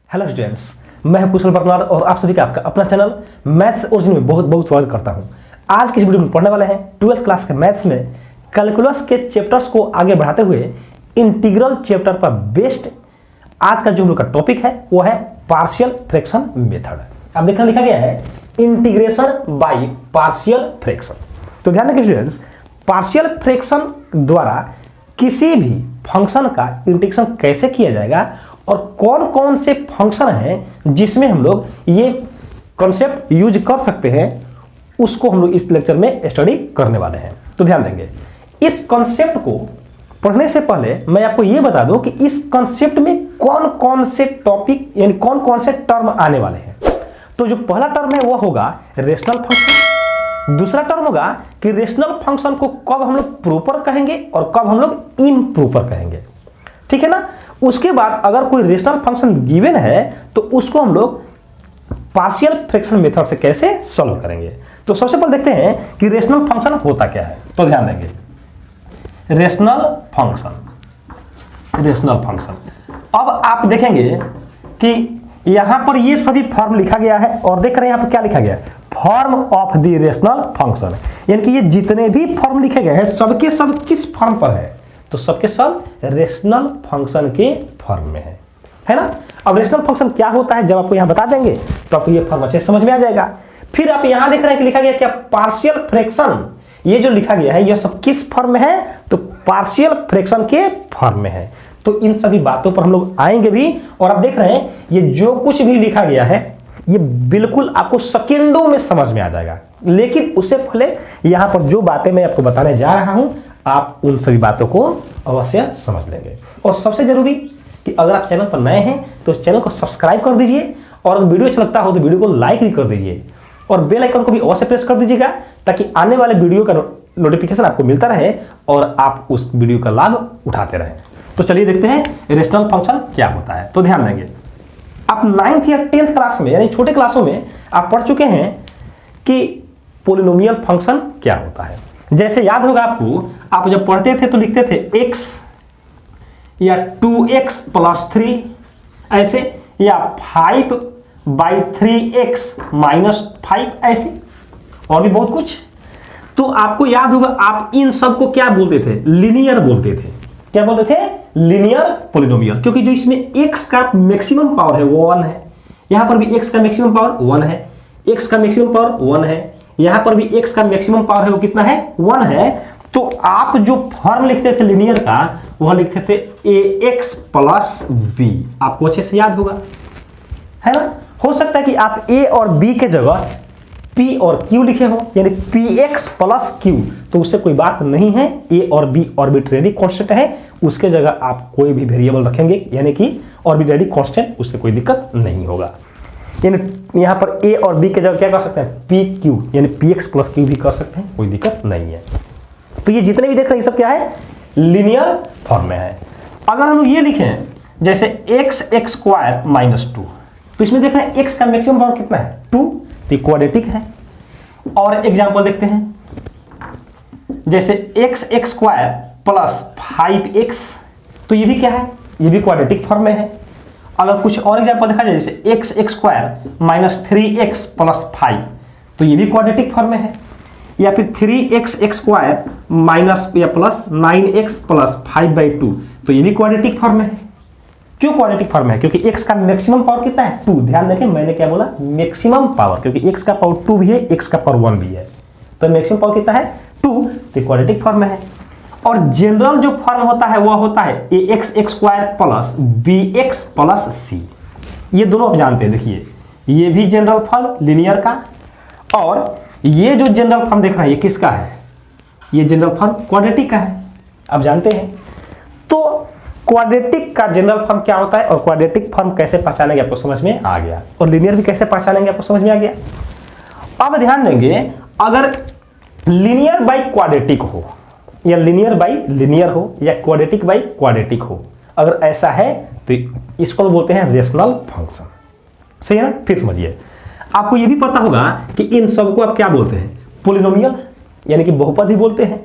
Hello students, मैं हूं कुशल बरनार और आप सभी का आपका अपना चैनल मैथ्स ओरिजिन में बहुत बहुत स्वागत करता हूं। आज की इस वीडियो में पढ़ने वाले हैं 12th क्लास के मैथ्स में कैलकुलस के चैप्टर्स को आगे बढ़ाते हुए इंटीग्रल चैप्टर पर बेस्ड आज का जो हम लोग का टॉपिक है वो है पार्शियल फ्रैक्शन मेथड। अब देखना लिखा गया है इंटीग्रेशन बाय पार्शियल फ्रैक्शन। तो ध्यान रखिए स्टूडेंट्स, पार्शियल फ्रैक्शन द्वारा किसी भी फंक्शन का इंटीग्रेशन कैसे किया जाएगा और कौन कौन से फंक्शन हैं जिसमें हम लोग ये कॉन्सेप्ट यूज कर सकते हैं, उसको हम लोग इस लेक्चर में स्टडी करने वाले हैं। तो ध्यान देंगे, इस कॉन्सेप्ट को पढ़ने से पहले मैं आपको ये बता दूं कि इस कॉन्सेप्ट में कौन कौन से टॉपिक यानी कौन कौन से टर्म आने वाले हैं। तो जो पहला टर्म है वो होगा रेशनल फंक्शन। दूसरा टर्म होगा कि रेशनल फंक्शन को कब हम लोग प्रॉपर कहेंगे और कब हम लोग इम्प्रॉपर कहेंगे, ठीक है ना। उसके बाद अगर कोई रेशनल फंक्शन गिवन है तो उसको हम लोग पार्शियल फ्रैक्शन मेथड से कैसे सॉल्व करेंगे। तो सबसे पहले देखते हैं कि रेशनल फंक्शन होता क्या है। तो ध्यान देंगे, रेशनल फंक्शन अब आप देखेंगे कि यहां पर ये सभी फॉर्म लिखा गया है और देख रहे हैं यहां पर क्या लिखा गया है, form of the rational function. यानी कि ये जितने भी फॉर्म लिखे गए हैं सबके सब किस फॉर्म पर है, तो सबके सब रेशनल फंक्शन के फॉर्म में है ना। अब रेशनल फंक्शन क्या होता है जब आपको यहां बता देंगे तो आपको ये फॉर्म अच्छे समझ में आ जाएगा। फिर आप यहां देख रहे हैं कि लिखा गया क्या, पार्शियल फ्रैक्शन। ये जो लिखा गया है ये सब किस फॉर्म में है, तो पार्शियल फ्रैक्शन के फॉर्म में है। तो इन सभी बातों पर हम लोग आएंगे भी। और आप देख रहे हैं ये जो कुछ भी लिखा गया है ये बिल्कुल आपको सेकेंडों में समझ में आ जाएगा। लेकिन उससे पहले यहां पर जो बातें मैं आपको बताने जा रहा हूं आप उन सभी बातों को अवश्य समझ लेंगे। और सबसे जरूरी कि अगर आप चैनल पर नए हैं तो चैनल को सब्सक्राइब कर दीजिए और अगर वीडियो अच्छा लगता हो तो वीडियो को लाइक भी कर दीजिए और बेल आइकन को भी अवश्य प्रेस कर दीजिएगा ताकि आने वाले वीडियो का नोटिफिकेशन आपको मिलता रहे और आप उस वीडियो का लाभ उठाते रहें। तो चलिए देखते हैं रेशनल फंक्शन क्या होता है। तो ध्यान देंगे, आप 9th या 10th क्लास में यानी छोटे क्लासों में आप पढ़ चुके हैं कि पॉलिनोमियल फंक्शन क्या होता है। जैसे याद होगा आपको, आप जब पढ़ते थे तो लिखते थे x या 2x + 3 ऐसे, या 5/3x - 5 ऐसे, और भी बहुत कुछ। तो आपको याद होगा आप इन सब को क्या बोलते थे, लीनियर बोलते थे। क्या बोलते थे, लीनियर पॉलिनोमियल। क्योंकि जो इसमें x का मैक्सिमम पावर है वो 1 है, यहां पर भी x का मैक्सिमम पावर 1 है, x का मैक्सिमम पावर 1 है, यहां पर भी x का मैक्सिमम पावर है वो कितना है, 1 है। तो आप जो फॉर्म लिखते थे लीनियर का वह लिखते थे ax + b। आपको अच्छे से याद होगा, है ना। हो सकता है कि आप a और b के जगह p और q लिखे हो, यानी px + q, तो उससे कोई बात नहीं है। a और b आर्बिट्रेरी कांस्टेंट है, उसके जगह आप कोई भी वेरिएबल रखेंगे यानी कि आर्बिट्रेरी कांस्टेंट, उससे कोई दिक्कत नहीं होगा। यानी यहां पर a और b के जगह क्या कर सकते हैं, pq यानी px + q भी कर सकते हैं, कोई दिक्कत नहीं है। तो ये जितने भी देख रहे हैं ये सब क्या है, लीनियर फॉर्म में है। अगर हम लोग ये लिखें जैसे x² - 2, तो इसमें देख रहे हैं x का मैक्सिमम पावर कितना है, 2, तो क्वाड्रेटिक है। और एग्जांपल देखते हैं जैसे x² + 5x, तो ये भी क्या है, ये भी क्वाड्रेटिक फॉर्म में है। अगर कुछ और एग्जांपल देखा जाए जैसे x² - 3x + 5, तो ये भी क्वाड्रेटिक फॉर्म में है। या फिर 3x² - या + 9x + 5/2, तो ये भी क्वाड्रेटिक फॉर्म में है। क्यों क्वाड्रेटिक फॉर्म है, क्योंकि x का मैक्सिमम पावर कितना है, 2। ध्यान देखें मैंने क्या बोला, मैक्सिमम पावर, क्योंकि x का पावर 2 भी है, x का पावर 1 भी है, तो मैक्सिमम पावर कितना है, 2, तो क्वाड्रेटिक फॉर्म में है। और जनरल जो फॉर्म होता है वह होता है ax² + bx + c। ये दोनों आप जानते हैं, देखिए ये भी जनरल फॉर्म लीनियर का, और ये जो जनरल फॉर्म देख रहे हैं ये किसका है, ये जनरल फॉर्म क्वाड्रेटिक का है, आप जानते हैं। तो क्वाड्रेटिक का जनरल फॉर्म क्या होता है और क्वाड्रेटिक फॉर्म कैसे पहचानेंगे आपको समझ में आ गया, और लीनियर भी कैसे पहचानेंगे आपको समझ में आ गया। अब ध्यान देंगे, अगर लीनियर बाई क्वाड्रेटिक हो या लीनियर बाई लीनियर हो या क्वाड्रेटिक बाई क्वाड्रेटिक हो, अगर ऐसा है तो इसको बोलते हैं रेशनल फंक्शन। सही है ना। फिर समझिए, आपको यह भी पता होगा कि इन सबको आप क्या बोलते हैं, पॉलिनोमियल यानी कि बहुपद भी बोलते हैं।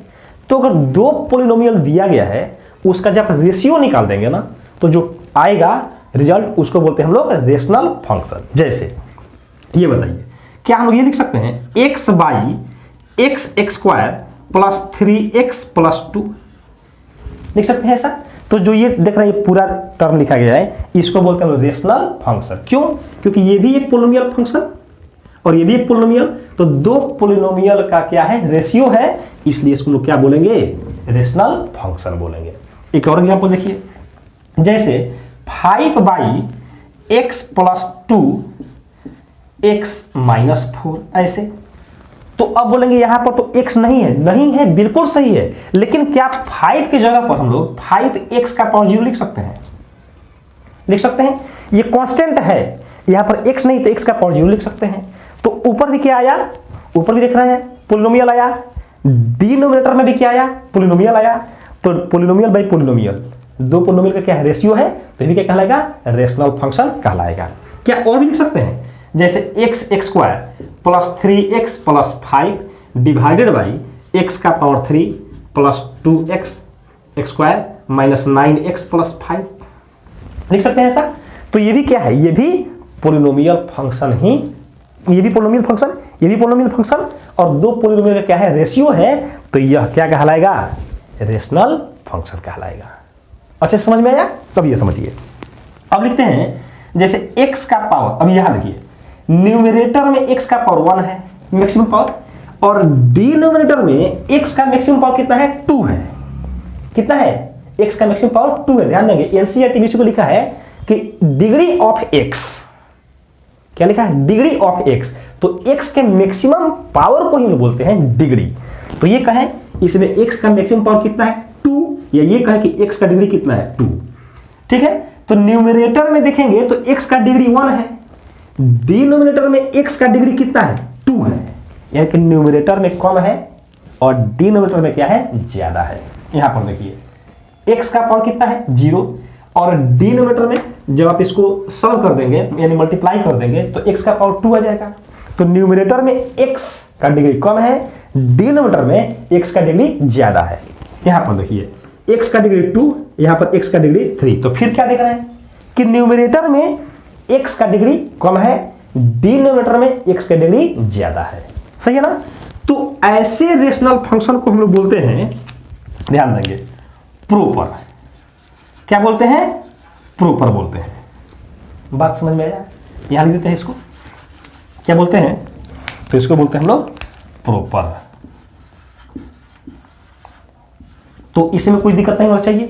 तो अगर 2 पॉलिनोमियल दिया गया है उसका जब रेशियो निकाल देंगे ना तो जो आएगा रिजल्ट, उसको बोलते हैं हम लोग रेशनल फंक्शन। जैसे ये बताइए, क्या हम लोग ये लिख सकते हैं x by x square plus 3x plus 2 लिख सकते हैं ऐसा? तो जो ये देख रहे हैं ये पूरा टर्म लिखा गया है, इसको बोलते हैं हम लोग रेशनल फंक्शन। क्यों? क्योंकि ये भी एक पोलिनोमियल फंक्शन और ये भी एक पोलिनोमियल, तो दो पोलिनोमियल का क्या है, रेशियो है, इसलिए इसको लोग क्या बोलेंगे, रेशनल फंक्शन बोलेंगे। एक और एग्जांपल देखिए, जैसे 5 by x plus 2 x minus 4 ऐसे। तो अब बोलेंगे यहां पर तो x नहीं है, नहीं है, बिल्कुल सही है, लेकिन क्या 5 की जगह पर हम लोग 5x का पावर 0 लिख सकते हैं? लिख सकते हैं, ये कांस्टेंट है, यहां पर x नहीं तो x का पावर 0 लिख सकते हैं। तो ऊपर भी क्या आया, ऊपर भी देख रहे हैं पोलिनोमियल आया, डिनोमिनेटर में भी क्या आया, पोलिनोमियल आया। तो पोलिनोमियल बाई पोलिनोमियल, दो पोलिनोमियल का क्या है, रेशियो है, तो ये क्या कहलाएगा, रेशनल फंक्शन कहलाएगा। क्या और भी लिख सकते हैं, जैसे x square plus 3x plus 5 divided by x का power 3 plus 2x square minus 9x plus 5 लिख सकते हैं ऐसा। तो ये भी क्या है, ये भी पोलिनोमियल फंक्शन ही, ये भी पोलिनोमियल फंक्शन, ये भी पोलिनोमियल फंक्शन, और दो पोलिनोमियल का क्या है, रेशियो है, तो यह क्या कहलाएगा, रेशनल फंक्शन कहलाएगा। अच्छे समझ में आया? तब ये समझिए। अब लिखते हैं जैसे x का पावर, अब यहां देखिए न्यूमरेटर में x का पावर 1 है मैक्सिमम पावर, और डिनोमिनेटर में x का मैक्सिमम पावर कितना है, 2 है। कितना है, x का मैक्सिमम पावर 2 है। ध्यान देंगे एनसीईआरटी में को लिखा है कि डिग्री ऑफ x, क्या लिखा है, डिग्री ऑफ x, तो x के मैक्सिमम पावर को ही हम बोलते हैं डिग्री। तो ये कहें इसमें x का मैक्सिमम पावर कितना है, 2, या ये कहें कि x का डिग्री कितना है, 2। ठीक है, तो न्यूमरेटर में देखेंगे तो x का डिग्री 1 है, डिनोमिनेटर में x का डिग्री कितना है, 2 है, यानी कि न्यूमरेटर में कम है और डिनोमिनेटर में क्या है, ज्यादा है। यहां पर देखिए x का पावर कितना है, 0, और डिनोमिनेटर में जब आप इसको सॉल्व कर देंगे यानी मल्टीप्लाई कर देंगे तो x का पावर 2 आ जाएगा। तो न्यूमरेटर में x का डिग्री कम है, डिनोमिनेटर में x का डिग्री ज्यादा है। यहां पर देखिए x का डिग्री 2, यहां पर x का डिग्री 3, तो फिर क्या देख रहे हैं कि न्यूमरेटर में x का डिग्री कम है, डिनोमिनेटर में x का डिग्री ज्यादा है। सही है ना? तो ऐसे रेशनल फंक्शन को हम लोग बोलते हैं, ध्यान देंगे, प्रॉपर। क्या बोलते हैं, प्रॉपर बोलते हैं। बात समझ में आया? यहां लिख देते हैं इसको, क्या बोलते हैं, तो इसको बोलते हैं हम लोग प्रॉपर। तो इसमें कोई दिक्कत नहीं होना चाहिए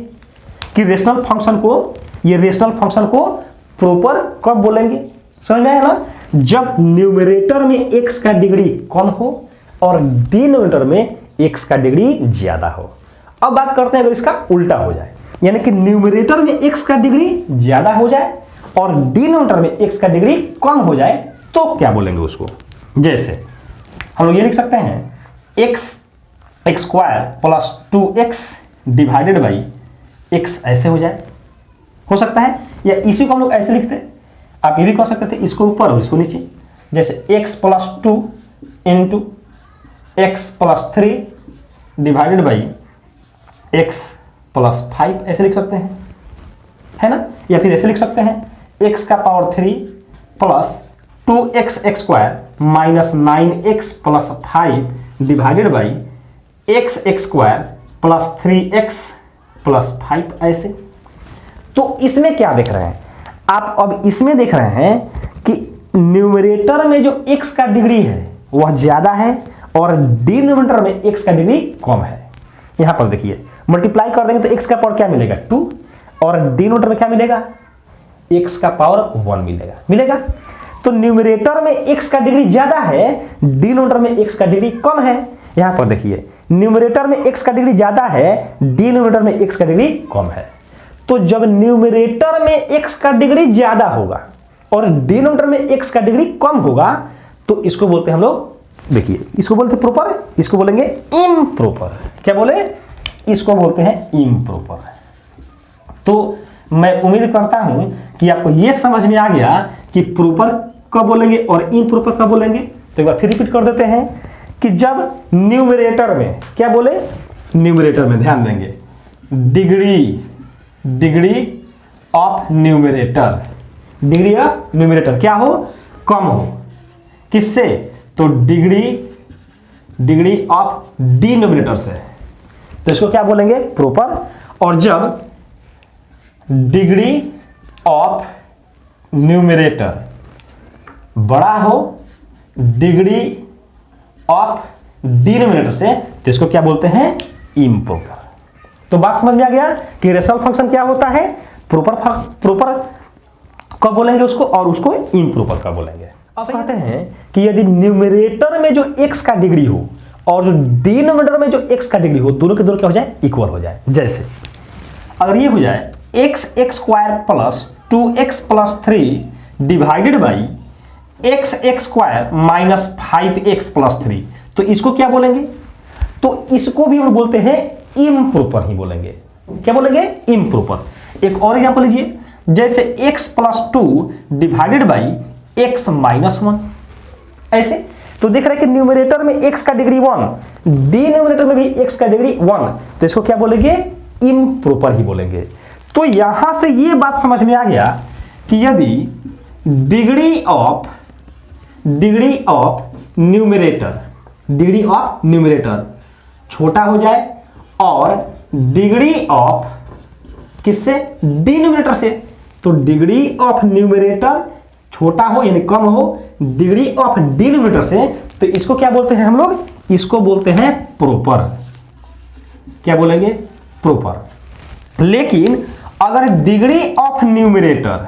कि रेशनल फंक्शन को, ये रेशनल फंक्शन को प्रॉपर कब बोलेंगे, समझ में आया ना? जब न्यूमरेटर में x का डिग्री कम हो और डिनोमिनेटर में x का डिग्री ज्यादा हो। अब बात करते हैं अगर इसका उल्टा हो जाए, यानी कि न्यूमरेटर में x का डिग्री ज्यादा हो जाए और डिनोमिनेटर में x का डिग्री कम हो जाए, तो क्या बोलेंगे उसको। जैसे हम लोग ये लिख सकते हैं x square plus 2x divided by x ऐसे हो जाए, हो सकता है, या इसी को हम लोग ऐसे लिखते हैं। आप ये भी कह सकते थे इसको ऊपर और इसको नीचे, जैसे x plus 2 into x plus 3 divided by x plus 5 ऐसे लिख सकते हैं, है ना? या फिर ऐसे लिख सकते हैं x का power 3 plus 2x square minus 9x plus 5 divided by x square plus 3x plus 5 ऐसे। तो इसमें क्या देख रहे हैं आप, अब इसमें देख रहे हैं कि न्यूमरेटर में जो x का डिग्री है वह ज्यादा है और डिनोमिनेटर में x का डिग्री कम है। यहां पर देखिए मल्टीप्लाई कर देंगे तो x का पावर क्या मिलेगा, 2, और डिनोमिनेटर में क्या मिलेगा, x का पावर 1 मिलेगा। तो न्यूमरेटर में x का डिग्री ज्यादा है, डिनोमिनेटर में x का डिग्री कम है। यहां पर देखिए न्यूमरेटर में x का डिग्री ज्यादा है, डिनोमिनेटर में x का डिग्री कम है। तो जब न्यूमरेटर में x का डिग्री ज्यादा होगा और डिनोमिनेटर में x का डिग्री कम होगा, तो इसको बोलते हैं हम लोग, देखिए इसको बोलते हैं प्रॉपर, इसको बोलेंगे इम्प्रॉपर। क्या बोले, इसको बोलते हैं इम्प्रॉपर। तो मैं उम्मीद करता हूं कि आपको यह समझ में आ गया कि प्रॉपर कब बोलेंगे और इम्प्रॉपर कब बोलेंगे। तो एक बार फिर रिपीट कर देते हैं कि जब न्यूमरेटर में, क्या बोले, न्यूमरेटर में ध्यान देंगे, degree of numerator, degree of numerator क्या हो, कम हो, किससे, तो डिग्री ऑफ डिनोमिनेटर से, तो इसको क्या बोलेंगे, प्रॉपर। और जब डिग्री ऑफ न्यूमरेटर बड़ा हो डिग्री ऑफ डिनोमिनेटर से, तो इसको क्या बोलते हैं, इम्प्रॉपर। तो बात समझ में आ गया कि रेशनल फंक्शन क्या होता है, प्रॉपर कब बोलेंगे उसको, और उसको इम्प्रॉपर कब बोलेंगे। अब कहते हैं कि यदि न्यूमरेटर में जो x का डिग्री हो और जो डिनोमिनेटर में जो x का डिग्री हो, दोनों के दोनों क्या हो जाए, इक्वल हो जाए। जैसे अगर ये हो जाए x² plus 2x plus 3 divided by x² minus 5x plus 3, तो इसको क्या बोलेंगे, तो इसको भी हम बोलते हैं इम्प्रॉपर ही बोलेंगे। क्या बोलेंगे, इम्प्रॉपर। एक और एग्जांपल लीजिए, जैसे x plus 2 divided by x minus 1, ऐसे। तो देख रहे हैं कि न्यूमरेटर में x का डिग्री 1, डिनोमिनेटर में भी x का डिग्री 1, तो इसको क्या बोलेंगे, इम्प्रॉपर ही बोलेंगे। तो यहां से ये बात समझ में आ गया कि यदि डिग्री ऑफ न्यूमरेटर छोटा हो जाए और डिग्री ऑफ किससे, डिनोमिनेटर से, तो डिग्री ऑफ न्यूमरेटर छोटा हो यानी कम हो डिग्री ऑफ डिनोमिनेटर से, तो इसको क्या बोलते हैं हम लोग, इसको बोलते हैं प्रॉपर। क्या बोलेंगे, प्रॉपर। लेकिन अगर डिग्री ऑफ न्यूमरेटर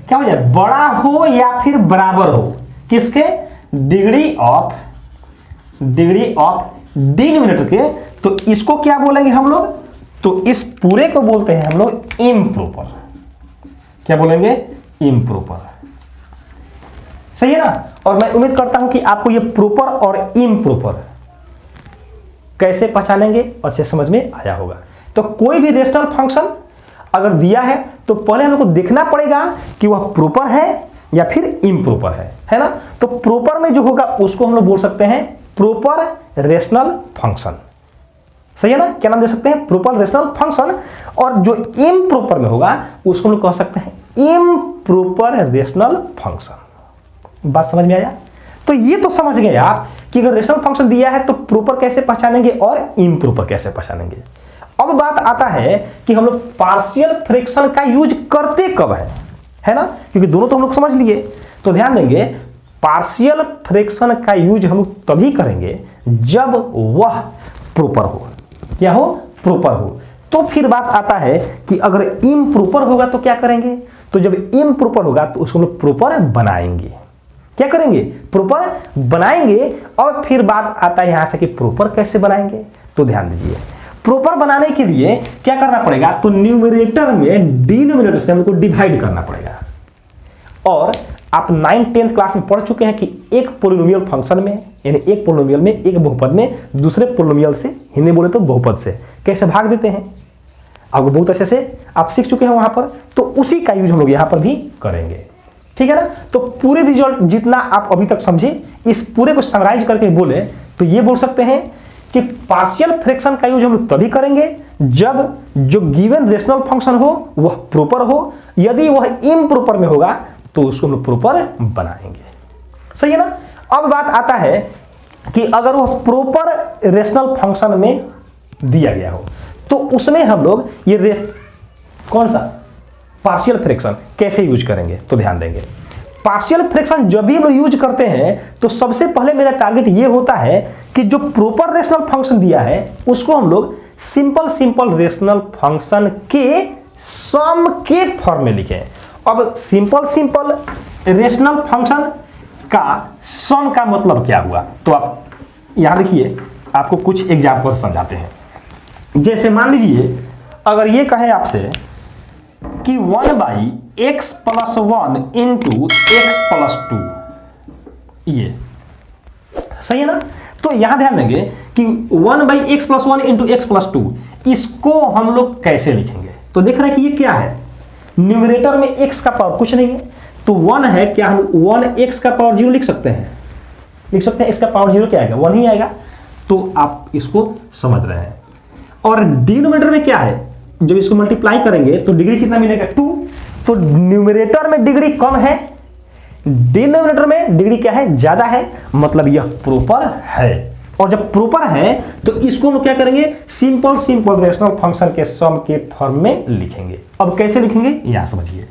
क्या हो जाए, बड़ा हो या फिर बराबर हो, किसके, डिग्री ऑफ डिनोमिनेटर के, तो इसको क्या बोलेंगे हम लोग, तो इस पूरे को बोलते हैं हम लोग इम्प्रॉपर। क्या बोलेंगे, इम्प्रॉपर। सही है ना। और मैं उम्मीद करता हूं कि आपको ये प्रॉपर और इम्प्रॉपर कैसे पहचानेंगे अच्छे समझ में आया होगा। तो कोई भी रेशनल फंक्शन अगर दिया है तो पहले हम लोग को देखना पड़ेगा कि वह प्रॉपर है या फिर इम्प्रॉपर है ना। तो प्रॉपर में जो होगा उसको हम लोग बोल सकते हैं प्रॉपर रेशनल फंक्शन। सही है ना, क्या नाम दे सकते हैं, प्रॉपर रेशनल फंक्शन। और जो इम्प्रॉपर में होगा उसको हम लोग कह सकते हैं इम्प्रॉपर रेशनल फंक्शन। बात समझ में आया। तो ये तो समझ गए आप कि अगर रेशनल फंक्शन दिया है तो प्रॉपर कैसे पहचानेंगे और इम्प्रॉपर कैसे पहचानेंगे। अब बात आता है कि हम लोग पार्शियल फ्रैक्शन का यूज करते कब है ना, क्योंकि दोनों तो हम लोग समझ लिए। तो ध्यान देंगे, पार्शियल फ्रैक्शन का यूज हम लोग तभी करेंगे जब वह प्रॉपर हो। क्या हो, प्रॉपर हो। तो फिर बात आता है कि अगर इम्प्रॉपर होगा तो क्या करेंगे, तो जब इम्प्रॉपर होगा तो उसको हम लोग प्रॉपर बनाएंगे। क्या करेंगे, प्रॉपर बनाएंगे। और फिर बात आता है यहां से कि प्रॉपर कैसे बनाएंगे। तो ध्यान दीजिए, प्रॉपर बनाने के लिए क्या करना पड़ेगा, तो न्यूमरेटर में डिनोमिनेटर से हमको डिवाइड करना पड़ेगा। और आप 9th 10th क्लास में पढ़ चुके हैं कि एक पोलिनोमियल फंक्शन में, यानी एक पोलिनोमियल में, एक बहुपद में दूसरे पोलिनोमियल से, हिंदी बोले तो बहुपद से कैसे भाग देते हैं, आपको बहुत अच्छे से आप सीख चुके हैं वहां पर। तो उसी का यूज हम लोग यहां पर भी करेंगे। ठीक है ना। तो पूरे रिजल्ट जितना आप अभी तक समझे, इस पूरे को समराइज करके बोले तो ये बोल सकते हैं कि पार्शियल फ्रैक्शन का यूज हम लोग तभी करेंगे जब जो गिवन रेशनल फंक्शन हो वह प्रॉपर हो। यदि वह इम्प्रॉपर में होगा तो उसको हम लोग प्रॉपर बनाएंगे। सही है ना। अब बात आता है कि अगर वह प्रॉपर रेशनल फंक्शन में दिया गया हो तो उसमें हम लोग ये कौन सा पार्शियल फ्रैक्शन कैसे यूज करेंगे। तो ध्यान देंगे, पार्शियल फ्रैक्शन जब भी हम लोग यूज करते हैं तो सबसे पहले मेरा टारगेट ये होता है कि जो प्रॉपर रेशनल फंक्शन दिया है उसको हम लोग सिंपल रेशनल फंक्शन के सम के फॉर्म में लिखें। अब सिंपल रेशनल फंक्शन का सम का मतलब क्या हुआ, तो आप यहां देखिए, आपको कुछ एग्जांपल समझाते हैं। जैसे मान लीजिए अगर ये कहे आपसे कि 1/x + 1 × x + 2, ये सही है ना। तो यहां ध्यान देंगे कि 1/x + 1 × x + 2, इसको हम लोग कैसे लिखेंगे। तो देख रहे हैं कि ये क्या है, न्यूमरेटर में x का पावर कुछ नहीं है तो 1 है। क्या हम 1x का पावर 0 लिख सकते हैं, x का पावर 0 क्या आएगा, 1 ही आएगा। तो आप इसको समझ रहे हैं। और डिनोमिनेटर में क्या है, जब इसको मल्टीप्लाई करेंगे तो डिग्री कितना मिलेगा 2। तो न्यूमरेटर में डिग्री कम है, डिनोमिनेटर में डिग्री क्या है, ज्यादा है, मतलब यह प्रॉपर है। और जब प्रॉपर है तो इसको हम क्या करेंगे, सिंपल सिंपल रेशनल फंक्शन के सम के फॉर्म में लिखेंगे। अब कैसे लिखेंगे यहां समझिए।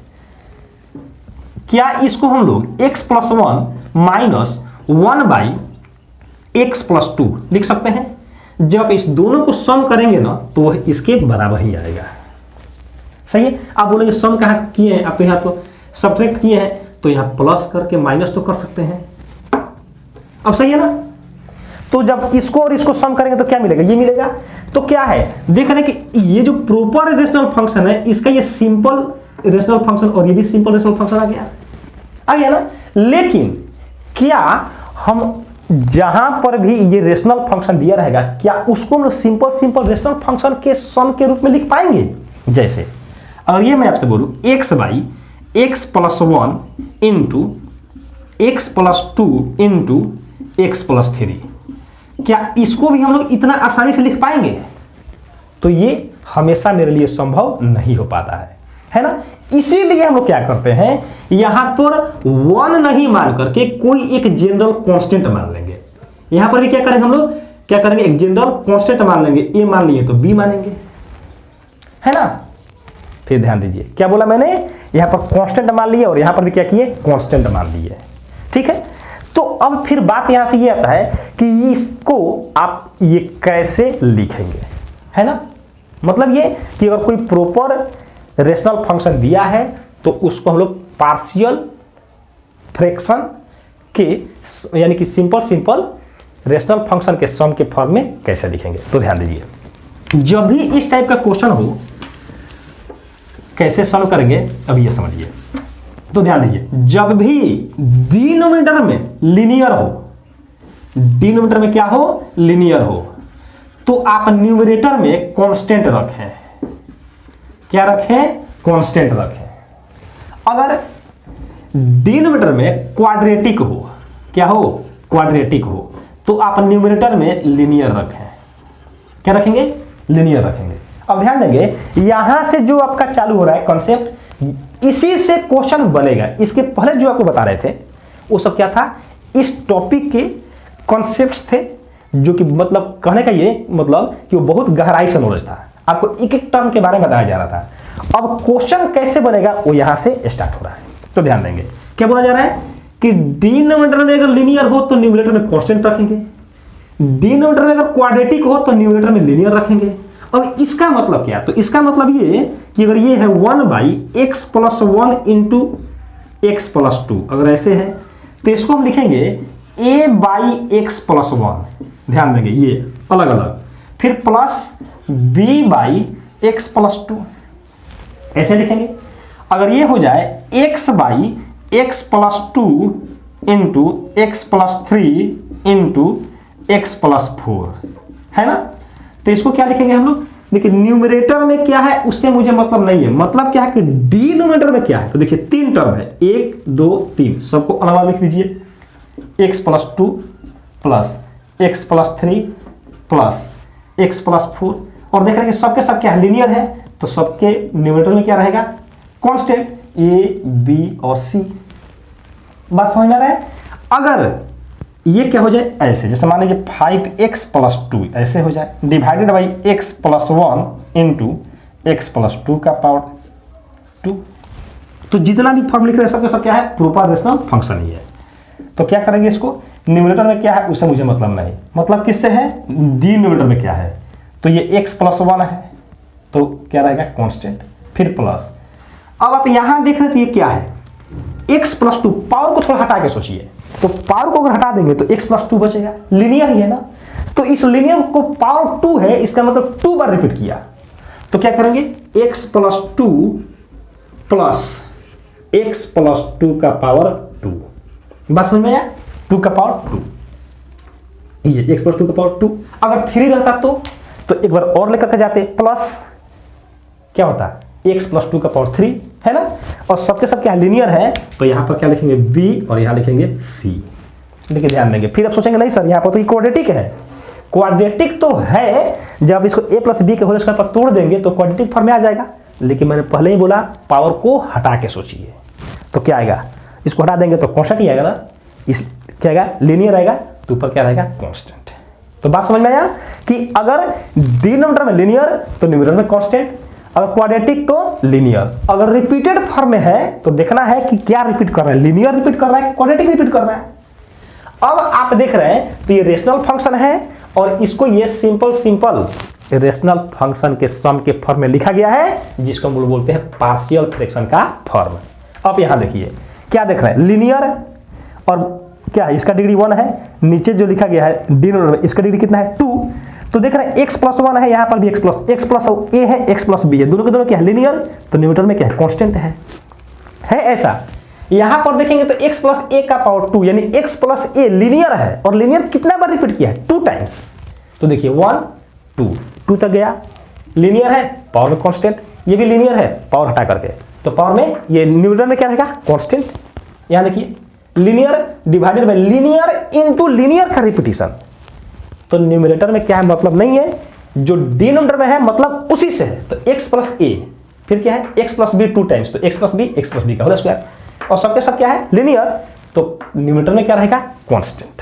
क्या इसको हम लोग x प्लस 1 माइनस 1/x+2 लिख सकते हैं। जब इस दोनों को सम करेंगे ना तो वह इसके बराबर ही आएगा। सही है। आप बोलेंगे सम कहां किए हैं, आप यहां तो सब्ट्रैक्ट किए हैं, तो यहां प्लस करके माइनस तो कर सकते हैं। अब सही है ना। तो जब इसको और इसको सम करेंगे तो क्या मिलेगा, ये मिलेगा। तो क्या है, देख रहे हैं कि ये जो प्रॉपर रेशनल फंक्शन है, इसका ये सिंपल रेशनल फंक्शन और ये भी सिंपल रेशनल फंक्शन आ गया ना। लेकिन क्या हम जहां पर भी ये रेशनल फंक्शन दिया रहेगा, क्या उसको हम सिंपल रेशनल फंक्शन के सम के रूप में लिख पाएंगे। जैसे अगर ये मैं आपसे बोलूं x/x+1 into x+2 into x+3, क्या इसको भी हम लोग इतना आसानी से लिख पाएंगे। तो ये हमेशा मेरे लिए संभव नहीं हो पाता है ना। इसीलिए हम लोग क्या करते हैं, यहां पर 1 नहीं मान करके कोई एक जनरल कांस्टेंट मान लेंगे। यहां पर भी क्या करेंगे हम लोग, क्या करेंगे, एक जनरल कांस्टेंट मान लेंगे। ए मान लिए तो बी मानेंगे, है ना। फिर ध्यान दीजिए क्या बोला मैंने, यहां पर कांस्टेंट मान लिए और यहां पर भी क्या किए, कांस्टेंट मान लिए। ठीक है। तो अब फिर बात यहां से ये आता है कि इसको आप ये कैसे लिखेंगे, है ना। मतलब ये कि अगर कोई प्रॉपर रेशनल फंक्शन दिया है तो उसको हम लोग पार्शियल फ्रैक्शन के यानी कि सिंपल रेशनल फंक्शन के सम के फॉर्म में कैसे लिखेंगे। तो ध्यान दीजिए, जब भी इस टाइप का क्वेश्चन हो कैसे सॉल्व करेंगे, अब ये समझिए। तो ध्यान दीजिए, जब भी डिनोमिनेटर में लीनियर हो, डिनोमिनेटर में क्या हो, लीनियर हो, तो आप न्यूमरेटर में कांस्टेंट रखें। क्या रखें, कांस्टेंट रखें। अगर डिनोमिनेटर में क्वाड्रेटिक हो, क्या हो, क्वाड्रेटिक हो, तो आप न्यूमरेटर में लीनियर रखें। क्या रखेंगे, लीनियर रखेंगे। अब ध्यान देंगे, यहां से जो आपका चालू हो रहा है कॉन्सेप्ट, इसी से क्वेश्चन बनेगा। इसके पहले जो आपको बता रहे थे वो सब क्या था, इस टॉपिक के कॉन्सेप्ट्स थे, जो कि मतलब कहने का ये मतलब कि वो बहुत गहराई से नॉलेज था। आपको एक एक टर्म के बारे में बताया जा रहा था। अब क्वेश्चन कैसे बनेगा वो यहां से स्टार्ट हो रहा है। तो ध्यान देंगे, क्या बोला जा रहा है कि डिनोमिनेटर में अगर लीनियर हो तो न्यूमरेटर में कांस्टेंट रखेंगे, डिनोमिनेटर में अगर क्वाड्रेटिक हो तो न्यूमरेटर में लीनियर रखेंगे। अब इसका मतलब क्या, तो इसका मतलब ये कि अगर ये है 1/x+1 इंटू x+2, अगर ऐसे है तो इसको हम लिखेंगे a/x+1। ध्यान देंगे ये अलग अलग, फिर प्लस b/x+2 ऐसे लिखेंगे। अगर ये हो जाए x/x+2 into x+3 into x+4, है ना। तो इसको क्या लिखेंगे हम लोग, देखिए न्यूमरेटर में क्या है उससे मुझे मतलब नहीं है, मतलब क्या है कि डिनोमिनेटर में क्या है। तो देखिए 3 टर्म है, 1 2 3, सबको अलग अलग लिख दीजिए। x+2 plus x+3 plus x+4, और देख रहे हैं सबके सब क्या है, लीनियर है, तो सबके न्यूमरेटर में क्या रहेगा, कांस्टेंट a b और c। बात समझ में आ रहा है। अगर ये क्या हो जाए ऐसे, जैसे मान लीजिए 5x+2 ऐसे हो जाए, divided by x+1 into x+2 का पावर 2। तो जितना भी फॉर्म लिख रहे हैं सबके सब क्या है, प्रॉपर रेशनल फंक्शन ही है। तो क्या करेंगे, इसको न्यूमरेटर में क्या है उससे मुझे मतलब नहीं, मतलब किससे है, डिनोमिनेटर में क्या है। तो ये x+1 है तो क्या रहेगा, कांस्टेंट, फिर प्लस। अब आप यहां देख रहे हैं तो ये क्या है, x+2। पावर को थोड़ा हटा के सोचिए, तो पावर को अगर हटा देंगे तो x+2 बचेगा, लीनियर ही है ना। तो इस लीनियर को पावर 2 है, इसका मतलब 2 बार रिपीट किया, तो क्या करेंगे, x+2 प्लस x+2 का पावर 2। बस समझ में आया, 2 का पावर 2, ये x+2 का पावर 2। अगर 3 रहता तो एक बार और लेकर के जाते, प्लस क्या होता, x+2 का पावर 3, है ना। और सबके सब क्या लीनियर है, तो यहां पर क्या लिखेंगे, b और यहां लिखेंगे c। देखिए ध्यान देंगे, फिर आप सोचेंगे नहीं सर यहां पर तो क्वाड्रेटिक है, क्वाड्रेटिक तो है, जब इसको a प्लस बी के होल स्क्वायर पर तोड़ देंगे तो क्वाड्रेटिक फॉर्म में आ जाएगा, लेकिन मैंने पहले ही बोला पावर को हटा के सोचिए तो क्या आएगा, इसको हटा देंगे तो कांस्टेंट ही आएगा ना, इस क्या आएगा, लीनियर आएगा, तो ऊपर क्या रहेगा, कांस्टेंट। तो बात समझ में आया कि अगर डिनोमिनेटर में लीनियर तो न्यूमरेटर में कांस्टेंट, अगर क्वाड्रेटिक तो लीनियर, अगर रिपीटेड फॉर्म में है तो देखना है कि क्या रिपीट कर रहा है, लीनियर रिपीट कर रहा है, क्वाड्रेटिक रिपीट कर रहा है। अब आप देख रहे हैं तो ये रेशनल फंक्शन है और इसको ये सिंपल रेशनल फंक्शन के सम के फॉर्म में लिखा गया है, जिसको हम लोग बोलते हैं पार्शियल फ्रैक्शन का फॉर्म। अब यहां देखिए क्या देख रहे हैं, लीनियर और क्या है, इसका डिग्री 1 है, नीचे जो लिखा गया है डिनोमिनेटर में इसका डिग्री कितना है 2, तो देख रहे हैं x प्लस 1 है, यहां पर भी x प्लस a है, x प्लस b है, दोनों के दोनों क्या है, लीनियर, तो न्यूमरेटर में क्या है, कांस्टेंट है ऐसा। यहां पर देखेंगे तो x प्लस a का पावर 2 यानी x प्लस a लीनियर है, और लीनियर कितना बार रिपीट किया है, 2 टाइम्स, तो देखिए 1 2 तक गया, लीनियर है पावर में कांस्टेंट, ये भी लीनियर है पावर हटा करके, तो पावर में ये न्यूमरेटर में क्या रहेगा, कांस्टेंट। यहां देखिए linear divided by linear into linear का रिपीटिशन, तो न्यूमरेटर में क्या है, मतलब नहीं है, जो डिनोमिनेटर में है मतलब उसी से है, तो x प्लस a फिर क्या है, x प्लस b 2 टाइम्स, तो x प्लस b का होल स्क्वायर, और सबके सब क्या है, लीनियर, तो न्यूमरेटर में क्या रहेगा, कांस्टेंट।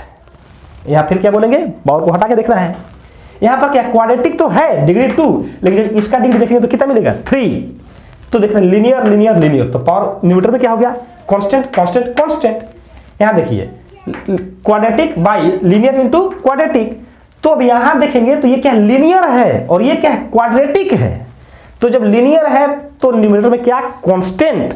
यहां फिर क्या बोलेंगे, पावर को हटा के देखना है। यहां पर क्या, क्वाड्रेटिक तो है डिग्री 2, लेकिन जब इसका डिग्री देखेंगे तो कितना मिलेगा, 3, तो देख रहे हैं लीनियर, तो पावर न्यूमरेटर में क्या हो गया, कांस्टेंट। यहां देखिए quadratic by linear into quadratic, तो अब यहां देखेंगे तो ये क्या लीनियर है और ये क्या है, क्वाड्रेटिक है, तो जब लीनियर है तो न्यूमरेटर में क्या, कांस्टेंट,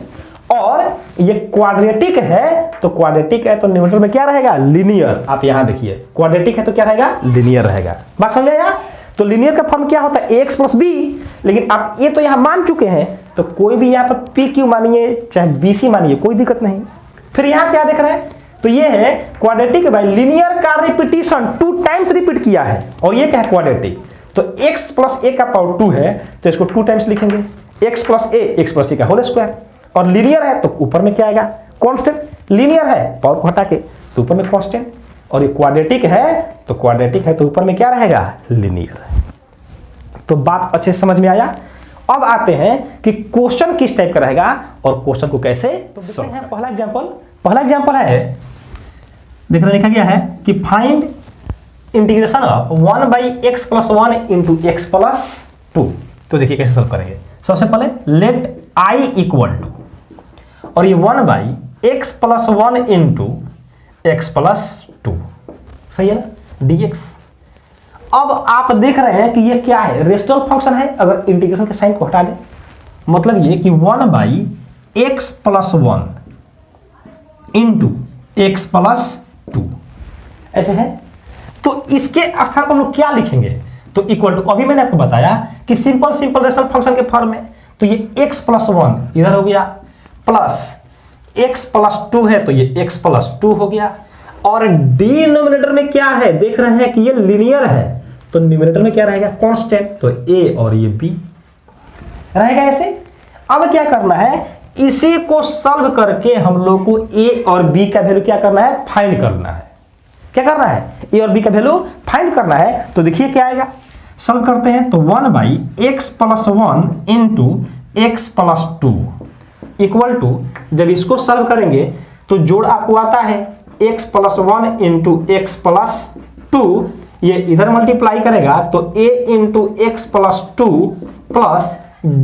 और ये क्वाड्रेटिक है तो न्यूमरेटर में क्या रहेगा, लीनियर। आप यहां देखिए क्वाड्रेटिक है तो क्या रहेगा, लीनियर रहेगा। बात समझ आया? तो लीनियर का फॉर्म क्या होता है, ax प्लस बी, लेकिन आप ये तो यहां मान चुके हैं, तो कोई भी यहां पर पी क्यू मानिए चाहे बीसी मानिए, कोई दिक्कत नहीं। फिर यहां क्या देख रहे हैं, तो ये है क्वाड्रेटिक बाई लीनियर का रिपीटिशन, 2 टाइम्स रिपीट किया है, और ये क्या है, क्वाड्रेटिक, तो x प्लस a का पावर 2 है तो इसको 2 टाइम्स लिखेंगे, x प्लस a का होल स्क्वायर, और लीनियर है तो ऊपर में क्या आएगा, कांस्टेंट, लीनियर है पावर को हटा के तो ऊपर में कांस्टेंट, और ये क्वाड्रेटिक है तो ऊपर में क्या रहेगा, लीनियर। तो बात अच्छे से समझ में आया। अब आते हैं कि क्वेश्चन किस टाइप का रहेगा और क्वेश्चन को कैसे, तो देखते हैं पहला एग्जांपल है, देख रहे लिखा गया है कि find integration of 1/x plus 1 into x plus 2। तो देखिए कैसे सॉल्व करेंगे। सबसे पहले लेट i इक्वल टू, और ये 1/x plus 1 into x plus 2, सही है ना, dx। अब आप देख रहे हैं कि ये क्या है, रेशनल फंक्शन है, अगर इंटीग्रेशन के साइन को हटा दें, मतलब ये कि 1/x plus 1 into x plus 2 ऐसे है, तो इसके स्थान पर हम लोग क्या लिखेंगे, तो इक्वल टू, अभी मैंने आपको बताया कि सिंपल रेशनल फंक्शन के फॉर्म में, तो ये x प्लस 1 इधर हो गया, प्लस x प्लस 2 है तो ये x प्लस 2 हो गया, और डिनोमिनेटर में क्या है, देख रहे हैं कि ये लीनियर है, तो न्यूमरेटर में क्या रहेगा, कांस्टेंट, तो a और ये b रहेगा ऐसे। अब क्या करना है, इसी को सॉल्व करके हम लोग को a और b का वैल्यू क्या करना है, फाइंड करना है। क्या करना है, a और b का वैल्यू फाइंड करना है। तो देखिए क्या आएगा, सॉल्व करते हैं, तो 1/x plus 1 into x plus 2 equal to, जब इसको सॉल्व करेंगे तो जोड़ आपको आता है x plus 1 into x plus 2, ये इधर मल्टीप्लाई करेगा तो a into x plus 2 plus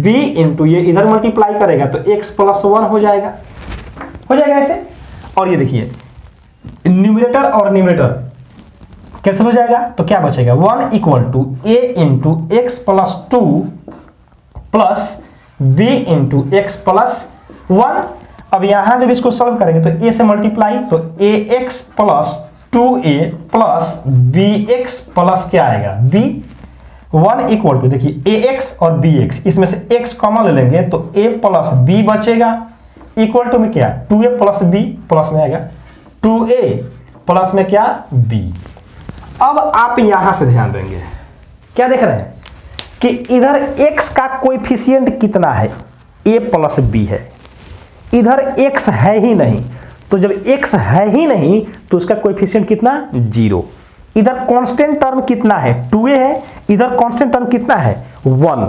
b into ये इधर मल्टीप्लाई करेगा तो x प्लस 1 हो जाएगा ऐसे। और ये देखिए न्यूमरेटर और न्यूमरेटर कैसे हो जाएगा, तो क्या बचेगा, 1 equal to a into x plus 2 plus b into x plus 1। अब यहां जब इसको सॉल्व करेंगे तो a से मल्टीप्लाई, तो ax plus 2a plus bx plus क्या आएगा, b। 1 इक्वल टू, देखिए ax और bx, इसमें से x कॉमन ले लेंगे तो a प्लस b बचेगा, इक्वल टू में क्या, 2a प्लस b प्लस में आएगा 2a प्लस में क्या, b। अब आप यहां से ध्यान देंगे, क्या देख रहे हैं कि इधर x का कोएफिशिएंट कितना है, a प्लस b है, इधर x है ही नहीं, तो जब x है ही नहीं तो उसका कोएफिशिएंट कितना, 0। इधर कांस्टेंट टर्म कितना है 2a है, इधर कांस्टेंट टर्म कितना है 1।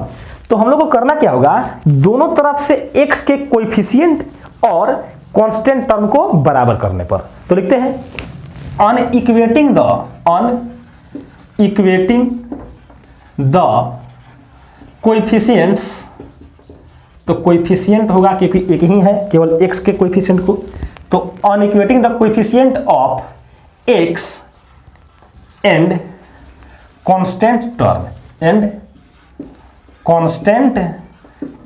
तो हम लोग को करना क्या होगा, दोनों तरफ से x के कोएफिशिएंट और कांस्टेंट टर्म को बराबर करने पर। तो लिखते हैं अनइक्वेटिंग द कोएफिशिएंट्स। तो कोएफिशिएंट होगा क्योंकि एक ही है, केवल x के कोएफिशिएंट को। तो on equating the coefficient of x and constant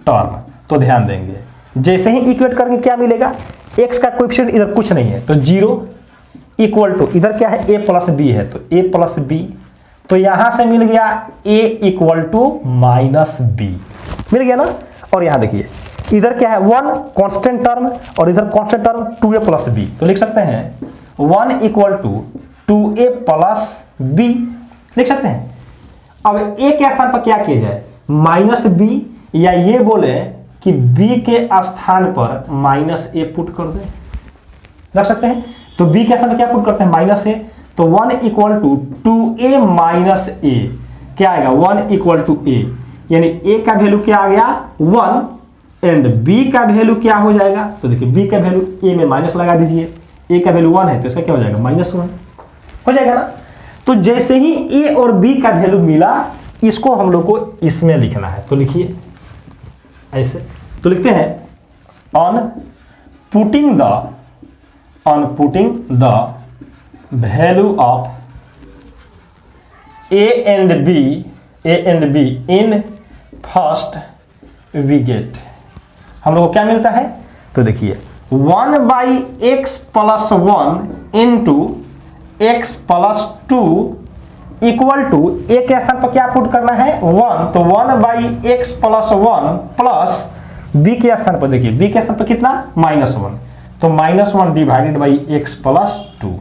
term तो ध्यान देंगे, जैसे ही इक्वेट करेंगे क्या मिलेगा, x का कोएफिशिएंट इधर कुछ नहीं है तो 0 इक्वल टू इधर क्या है a प्लस बी है तो a प्लस बी। तो यहां से मिल गया a equal to minus b, मिल गया ना। और यहां देखिए इधर क्या है 1 कांस्टेंट टर्म और इधर constant term 2a plus B. तो लिख सकते हैं 1 equal to 2a plus B, लिख सकते हैं। अब a के स्थान पर क्या किया जाए, माइनस बी, या ये बोले कि b के स्थान पर माइनस a पुट कर दें, रख सकते हैं। तो b के स्थान पर क्या पुट करते हैं, माइनस a। तो 1 equal to 2a minus a क्या आएगा, 1 इक्वल टू a, यानी a का वैल्यू क्या आ गया 1 एंड b का वैल्यू क्या हो जाएगा। तो देखिए b का वैल्यू a में माइनस लगा दीजिए, a का वैल्यू 1 है तो इसका क्या हो जाएगा -1 हो जाएगा ना। तो जैसे ही a और b का वैल्यू मिला, इसको हम लोग को इसमें लिखना है। तो लिखिए ऐसे, तो लिखते हैं on putting the value of a and b in first we get, हम लोग को क्या मिलता है। तो देखिए 1/x plus 1 into x plus 2 equal to a के स्थान पर क्या पुट करना है 1, तो 1/x प्लस 1 प्लस b के स्थान पर देखिए b के स्थान पर कितना -1, तो -1 डिवाइडेड बाई x प्लस 2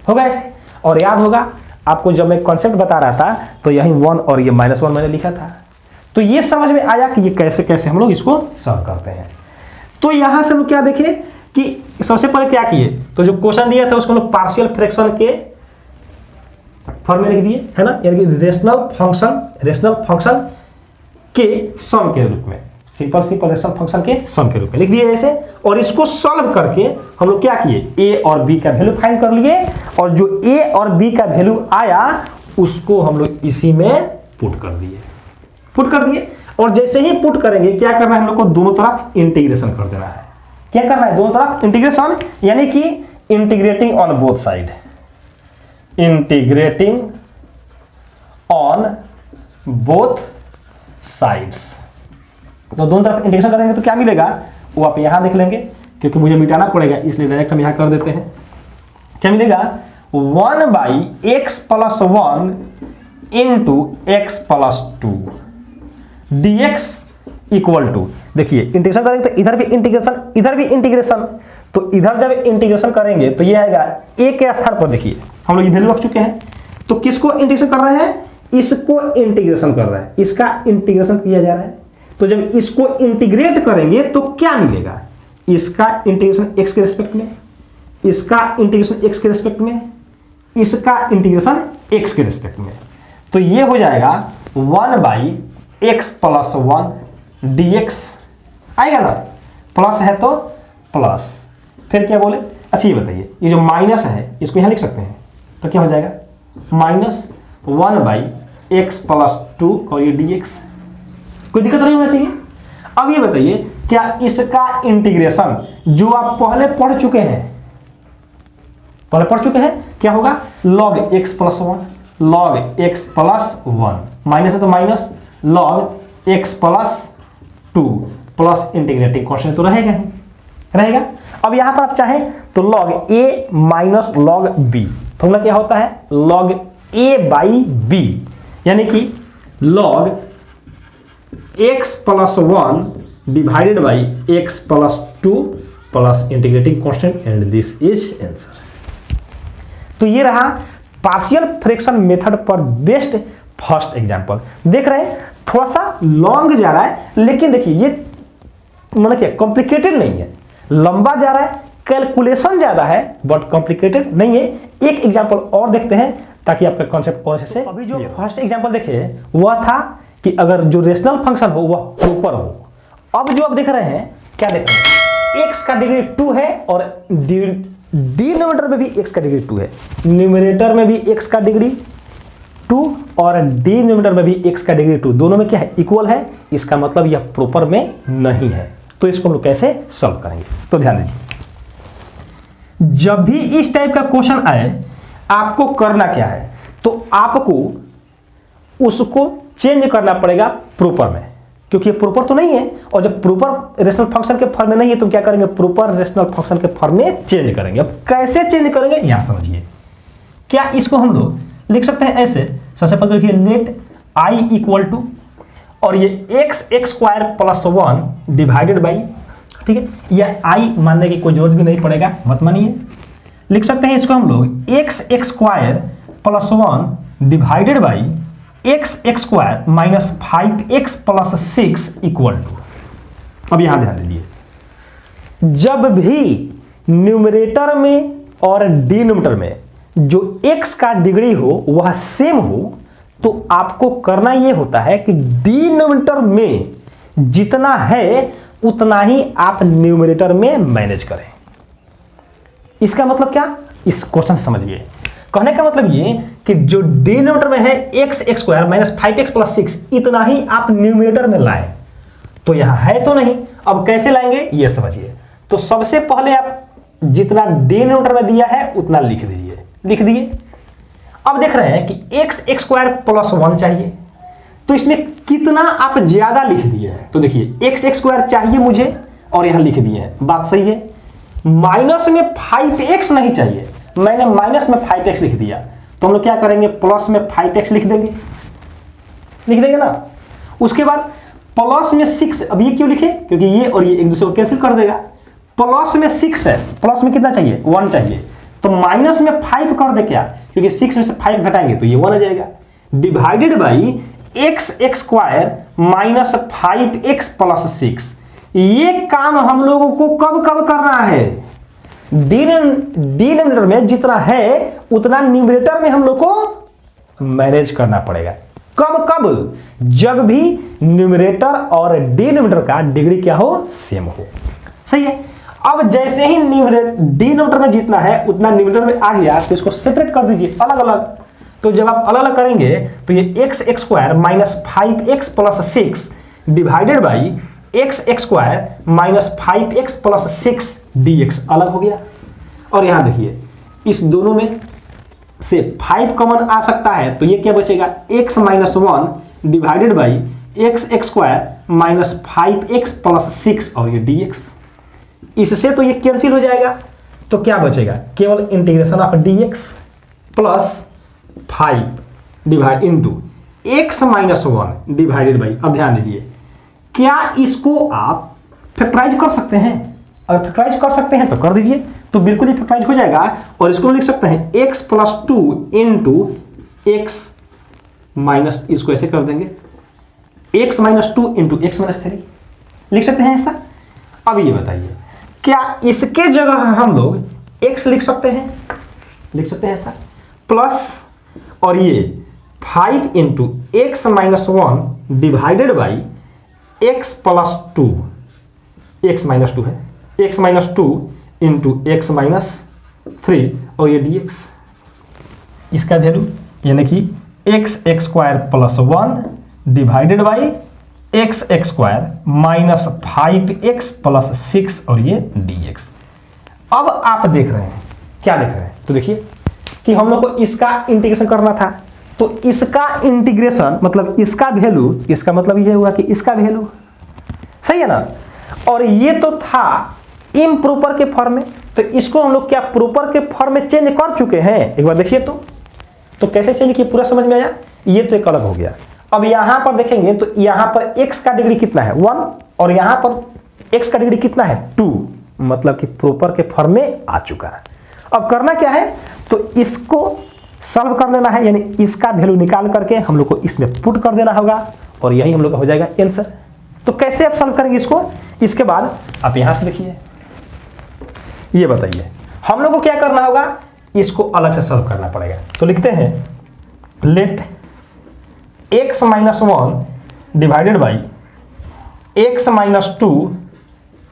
होगा ऐसे। और याद होगा आपको जब मैं कॉन्सेप्ट बता रहा था तो यही 1 और ये -1 मैंने लिखा था। तो ये समझ में आया कि ये कैसे कैसे हम लोग इसको सॉल्व करते हैं। तो यहां से हम लोग क्या देखें कि सबसे पहले क्या किए, तो जो क्वेश्चन दिया था उसको हम लोग पार्शियल फ्रैक्शन के फॉर्म में लिख दिए, है ना, यानी कि रेशनल फंक्शन के सम के रूप में, सिंपल रेशनल फंक्शन के सम के रूप में लिख दिए ऐसे। और इसको सॉल्व करके हम लोग क्या किए, a और b का वैल्यू फाइंड कर लिए, और जो a और b का वैल्यू आया उसको हम लोग इसी में पुट कर दिए। और जैसे ही पुट करेंगे क्या करना है, हम लोग को दोनों तरफ इंटीग्रेशन कर देना है। क्या करना है, दोनों तरफ इंटीग्रेशन, यानी कि integrating on both side, integrating on both sides. तो दोनों तरफ इंटीग्रेशन करेंगे तो क्या मिलेगा वो आप यहां देख लेंगे, क्योंकि मुझे मिटाना पड़ेगा इसलिए डायरेक्ट हम यहां कर देते हैं। क्या मिलेगा 1/x plus 1 into x plus 2 dx equal to, देखिए इंटीग्रेशन करेंगे तो इधर भी इंटीग्रेशन इधर भी इंटीग्रेशन, तो इधर जब इंटीग्रेशन करेंगे तो ये आएगा a के स्थान पर, देखिए हम लोग ये वैल्यू रख चुके हैं। तो किसको इंटीग्रेशन कर रहे हैं, इसको इंटीग्रेशन कर रहा है, इसका इंटीग्रेशन किया जा रहा है। तो जब इसको इंटीग्रेट करेंगे तो क्या मिलेगा, इसका इंटीग्रेशन x के रिस्पेक्ट में, इसका इंटीग्रेशन x के रिस्पेक्ट में, इसका इंटीग्रेशन x के रिस्पेक्ट में। तो ये हो जाएगा 1/x प्लस 1 dx आएगा ना, प्लस है तो प्लस, फिर क्या बोले, अच्छा ये बताइए ये जो माइनस है इसको यहां लिख सकते हैं, तो क्या हो जाएगा -1/x प्लस 2 और ये dx, कोई दिक्कत नहीं होना चाहिए। अब ये बताइए क्या इसका इंटीग्रेशन जो आप पहले पढ़ चुके हैं क्या होगा, log x plus 1, log x plus 1, minus है तो minus, log x plus 2 plus integrating constant तो रहेगा। अब यहां पर आप चाहें तो log a minus log b, formula क्या होता है log a बाई b, यानी कि log x plus 1 divided by x plus 2 plus integrating constant, and this is answer. तो ये रहा पार्शियल फ्रैक्शन मेथड पर बेस्ड फर्स्ट एग्जांपल। देख रहे हैं थोड़ा सा लॉन्ग जा रहा है, लेकिन देखिए ये मतलब क्या कॉम्प्लिकेटेड नहीं है, लंबा जा रहा है, कैलकुलेशन ज्यादा है बट कॉम्प्लिकेटेड नहीं है। एक एग्जांपल और देखते हैं ताकि आपका कॉन्सेप्ट और से अभी जो फर्स्ट एग्जांपल देखे वह था कि अगर जो रेशनल फंक्शन हो वह प्रॉपर हो। अब जो आप देख रहे हैं, क्या देख रहे हैं, x का डिग्री 2 है और डिनोमिनेटर में भी x का डिग्री 2 है, न्यूमरेटर में भी x का डिग्री 2 और डिनोमिनेटर में भी x का डिग्री 2, दोनों में क्या है, इक्वल है। इसका मतलब यह प्रॉपर में नहीं है। तो इसको हम लोग कैसे सॉल्व करेंगे, तो ध्यान दीजिए, जब भी इस टाइप का क्वेश्चन आए आपको करना क्या है, तो आपको उसको चेंज करना पड़ेगा प्रॉपर में, क्योंकि ये प्रॉपर तो नहीं है। और जब प्रॉपर रेशनल फंक्शन के फॉर्म में नहीं है तो क्या करेंगे, प्रॉपर रेशनल फंक्शन के फॉर्म में चेंज करेंगे। अब कैसे चेंज करेंगे यहां समझिए। क्या इसको हम लोग लिख सकते हैं ऐसे, सबसे पहले देखिए लेट i इक्वल टू, और ये x square plus 1 divided by, ठीक है, यह i मानने की कोई जरूरत भी नहीं पड़ेगा, मत मानिए। लिख सकते हैं इसको हम लोग x square plus 1 divided by x square minus 5x plus 6 equal to. अब यहां ध्यान दीजिए, जब भी न्यूमरेटर में और डिनोमिनेटर में जो x का डिग्री हो वह सेम हो, तो आपको करना यह होता है कि डिनोमिनेटर में जितना है उतना ही आप न्यूमरेटर में मैनेज करें। इसका मतलब क्या, इस क्वेश्चन से समझिए। कहने का मतलब ये कि जो डिनोमिनेटर में है x square minus 5x plus 6, इतना ही आप न्यूमरेटर में लाएं। तो यहां है तो नहीं, अब कैसे लाएंगे ये समझिए। तो सबसे पहले आप जितना डिनोमिनेटर में दिया है उतना लिख दीजिए, लिख दिए। अब देख रहे हैं कि x स्क्वायर प्लस 1 चाहिए, तो इसमें कितना आप ज्यादा लिख दिए हैं। तो देखिए x स्क्वायर चाहिए मुझे और यहां लिख दिए हैं, बात सही है। माइनस में 5x नहीं चाहिए, मैंने माइनस में 5x लिख दिया, तो हम लोग क्या करेंगे, प्लस में 5x लिख देंगे ना। उसके बाद प्लस में 6, अब ये क्यों लिखे, क्योंकि ये और ये एक दूसरे को कैंसिल कर देगा। प्लस में 6 है, प्लस में कितना चाहिए, 1 चाहिए, तो माइनस में 5 कर दे क्या, क्योंकि 6 में से 5 घटाएंगे तो ये 1 आ जाएगा। Divided by x square minus 5x plus 6। ये काम हम लोगों को कब कब करना है, डिनोमिनेटर में जितना है उतना न्यूमरेटर में हम लोग को मैनेज करना पड़ेगा। कब कब, जब भी न्यूमरेटर और डिनोमिनेटर का डिग्री क्या हो, सेम हो। सही है। अब जैसे ही डिनोमिनेटर में जितना है उतना न्यूमरेटर में आ गया, तो इसको सेपरेट कर दीजिए अलग अलग। तो जब आप अलग अलग करेंगे तो ये x square minus 5x plus 6 divided by x square minus 5x plus 6 dx अलग हो गया। और यहां देखिए इस दोनों में से 5 कॉमन आ सकता है, तो ये क्या बचेगा, x minus 1 divided by x square minus 5x plus 6 और ये dx। इससे तो ये कैंसिल हो जाएगा, तो क्या बचेगा, केवल integration of dx plus 5 divide into x minus 1 divided by. अब ध्यान दीजिए, क्या इसको आप फैक्टराइज कर सकते हैं, अगर फैक्टराइज कर सकते हैं तो कर दीजिए, तो बिल्कुल ही फैक्टराइज हो जाएगा। और इसको लिख सकते हैं x plus 2 into x minus, इसको ऐसे कर देंगे x minus 2 into x minus 3, लिख सकते हैं ऐसा। अब ये बताइए, क्या इसके जगह हम लोग x लिख सकते हैं, लिख सकते हैं ऐसा, प्लस और ये 5 into x minus 1 divided by x plus 2, x minus 2 है, x minus 2 into x minus 3 और ये dx, इसका वैल्यू यानी कि x square plus 1 divided by x square minus 5x plus 6 और ये dx। अब आप देख रहे हैं, क्या देख रहे हैं, तो देखिए कि हम लोग को इसका इंटीग्रेशन करना था, तो इसका इंटीग्रेशन मतलब इसका वैल्यू, इसका मतलब ये हुआ कि इसका वैल्यू, सही है ना। और ये तो था इम्प्रॉपर के फॉर्म में, तो इसको हम लोग क्या प्रॉपर के फॉर्म में चेंज कर चुके हैं। एक बार देखिए तो कैसे चेंज किया, पूरा समझ में आया। ये तो एक अलग हो गया। अब यहां पर देखेंगे तो यहां पर x का डिग्री कितना है, 1, और यहां पर x का डिग्री कितना है, 2, मतलब कि प्रॉपर के फॉर्म में आ चुका है। अब करना क्या है, तो इसको सॉल्व कर लेना है, यानी इसका वैल्यू निकाल करके हम लोग को इसमें पुट कर देना होगा और यही हम लोग का हो जाएगा आंसर। तो कैसे आप सॉल्व करेंगे इसको, इसके बाद आप यहां से देखिए, ये बताइए हम लोग को क्या करना होगा, इसको अलग से सॉल्व करना पड़ेगा। तो लिखते हैं let x minus 1 divided by x minus 2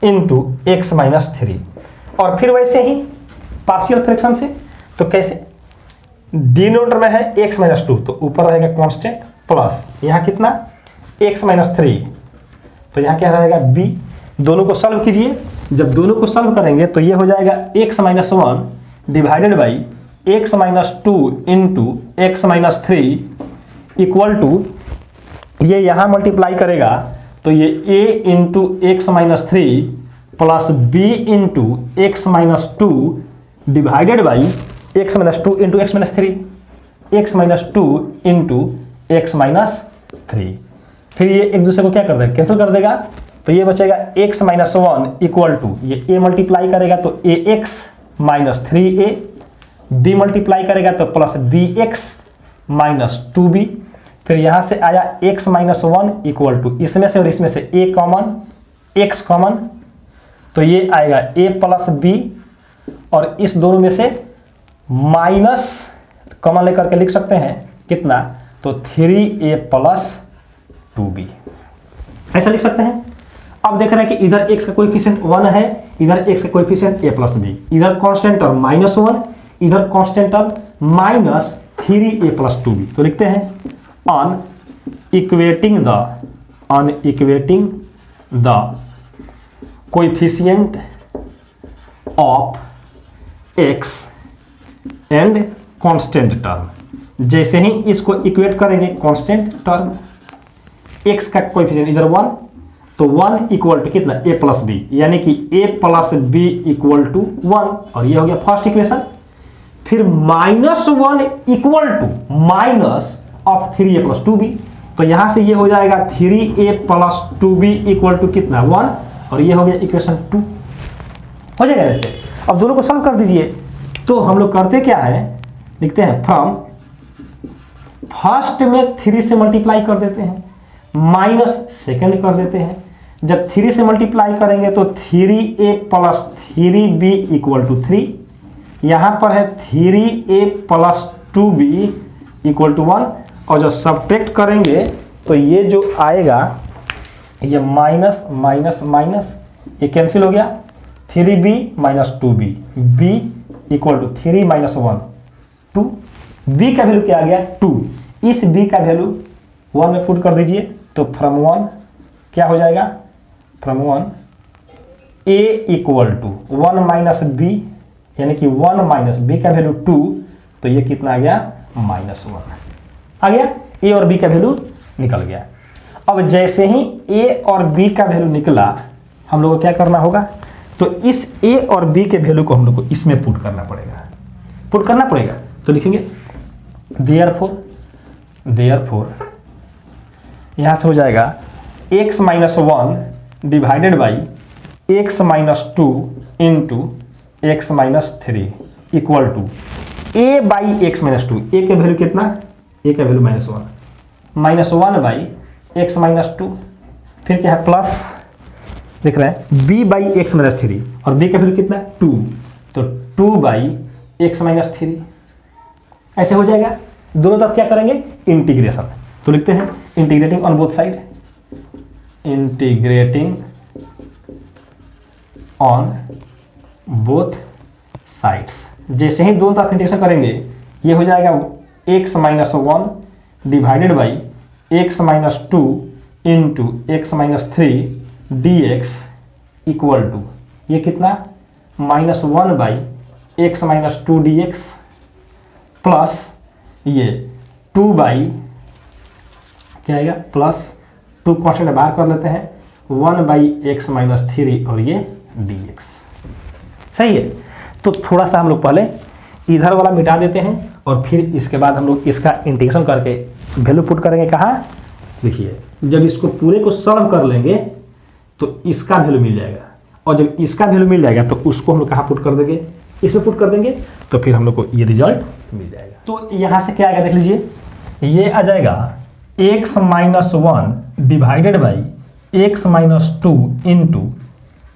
into x minus 3, और फिर वैसे ही पार्शियल फ्रैक्शन से। तो कैसे, डिनोमिनेटर में है x माइनस 2 तो ऊपर रहेगा कांस्टेंट प्लस यहाँ कितना x माइनस 3, तो यहाँ क्या रहेगा b। दोनों को सॉल्व कीजिए, जब दोनों को सॉल्व करेंगे तो ये हो जाएगा x minus 1 divided by x minus 2 into x minus 3 equal to, ये यहाँ मल्टीप्लाई करेगा तो ये a into x minus 3 plus b into x minus 2 divided by x minus 2 into x minus 3, x minus 2 into x minus 3। फिर ये एक दूसरे को क्या कर देगा, कैंसिल कर देगा, तो ये बचेगा x माइनस 1 इक्वल टू, ये a मल्टीप्लाई करेगा तो ax minus 3a, b multiply करेगा तो प्लस bx माइनस 2b। फिर यहाँ से आया x माइनस 1 इक्वल टू, इसमें से और इसमें से a कॉमन, x कॉमन, तो ये आएगा a प्लस b, और इस दोनों में से माइनस कॉमन लेकर के लिख सकते हैं कितना, तो 3a प्लस 2b, ऐसा लिख सकते हैं। अब देख रहे हैं कि इधर x का कोएफिशिएंट 1 है, इधर x का कोएफिशिएंट a प्लस b, इधर कांस्टेंट टर्म माइनस 1, इधर constant term minus 3a plus 2b। तो लिखते हैं on equating the coefficient of x and constant term. जैसे ही इसको इक्वेट करेंगे कांस्टेंट टर्म, x का कोएफिशिएंट इधर 1, तो 1 इक्वल टू कितना a प्लस बी, यानी कि a plus b equal to 1, और ये हो गया फर्स्ट इक्वेशन। फिर minus 1 equal to minus of 3a plus 2b, तो यहां से ये हो जाएगा 3a plus 2b equal to कितना 1, और ये हो गया इक्वेशन 2, हो जाएगा ऐसे। अब दोनों को सॉल्व कर दीजिए। तो हम लोग करते क्या है, लिखते हैं फ्रॉम, फर्स्ट में 3 से मल्टीप्लाई कर देते हैं, माइनस सेकेंड कर देते हैं। जब 3 से मल्टीप्लाई करेंगे तो 3a plus 3b equal to 3, यहाँ पर है 3a plus 2b equal to 1, और जब सब्ट्रैक्ट करेंगे तो ये जो आएगा ये माइनस माइनस माइनस, ये कैंसिल हो गया, 3b minus 2b, b equal to 3 minus 1 2, b का वैल्यू क्या आ गया 2, इस b का वैल्यू 1 में पुट कर दीजिए, तो फ्रॉम 1 क्या हो जाएगा, from 1 a equal to 1 minus b, यानी कि 1 माइनस b का वैल्यू 2, तो ये कितना आ गया माइनस 1 आ गया, a और b का वैल्यू निकल गया। अब जैसे ही a और b का वैल्यू निकला, हम लोग को क्या करना होगा, तो इस a और b के वैल्यू को हम लोग को इसमें पुट करना पड़ेगा। तो लिखेंगे देयरफॉर यहां से हो जाएगा x minus 1 divided by x minus 2 into x minus 3 equal to a by x minus 2, a का वैल्यू कितना, a का value minus 1 by x minus 2, फिर क्या है प्लस, देख रहे हैं b बाई एक्स माइनस 3, और b का वैल्यू कितना 2, तो 2 बाई एक्स माइनस 3, ऐसे हो जाएगा। दोनों तरफ क्या करेंगे इंटीग्रेशन, तो लिखते हैं integrating on both side, integrating on both sides. जैसे ही दोनों तरफ इंटीग्रेशन करेंगे ये हो जाएगा x minus 1 divided by x minus 2 into x minus 3 dx equal to, ये कितना minus 1 by x minus 2 dx plus ये 2 बाई क्या आएगा प्लस 2 कॉन्स्टेंट बाहर कर लेते हैं, 1 बाई एक्स माइनस 3 और ये dx, सही है। तो थोड़ा सा हम लोग पहले इधर वाला मिटा देते हैं, और फिर इसके बाद हम लोग इसका इंटीग्रेशन करके वैल्यू पुट करेंगे कहाँ, देखिए जब इसको पूरे को सॉल्व कर लेंगे तो इसका वैल्यू मिल जाएगा, और जब इसका वैल्यू मिल जाएगा तो उसको हम लोग कहाँ पुट कर देंगे, इसमें पुट कर देंगे, तो फिर हम लोग को ये रिजल्ट मिल जाएगा। तो यहाँ से क्या आएगा देख लीजिए, ये आ जाएगा x minus 1 divided by x minus 2 into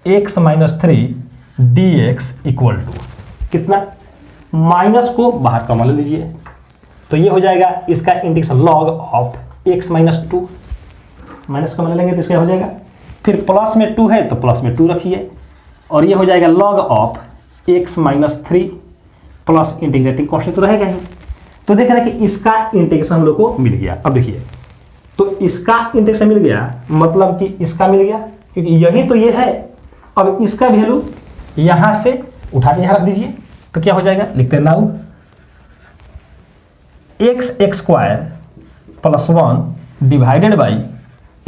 x minus 3 dx equal to कितना, माइनस को बाहर कमा लीजिए, तो ये हो जाएगा इसका integration log of x minus 2, minus कमा लेंगे तो इसका हो जाएगा, फिर प्लस में 2 है तो प्लस में 2 रखिए, और ये हो जाएगा log of x minus 3 plus integrating constant तो रहेगा ही। तो देख रहे हैं कि इसका इंटीग्रेशन हम लोग को मिल गया। अब देखिए, तो इसका इंटीग्रेशन मिल गया मतलब कि इसका मिल गया, क्योंकि यही तो ये है। अब इसका वैल्यू यहां से उठा के यहां रख दीजिए, तो क्या हो जाएगा, लिखते हैं now x square plus 1 divided by